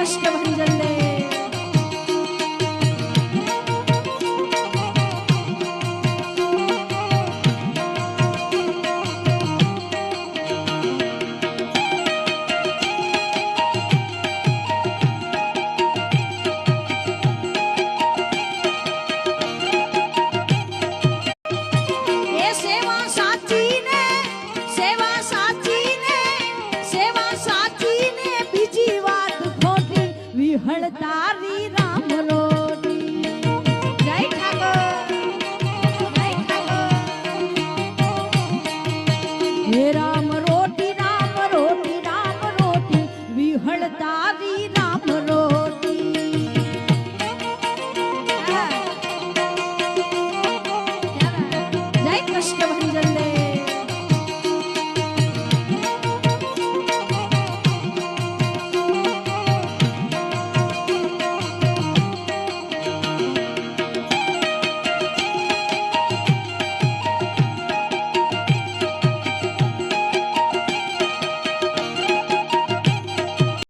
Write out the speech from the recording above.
કૃષ્ણ ભંજન દે તારી રામ રોટી જય ઠાકોર જય ઠાકોર હે રામ રોટી રામ રોટી રામ રોટી વિહળ તારી રામ રોટી જય કૃષ્ણ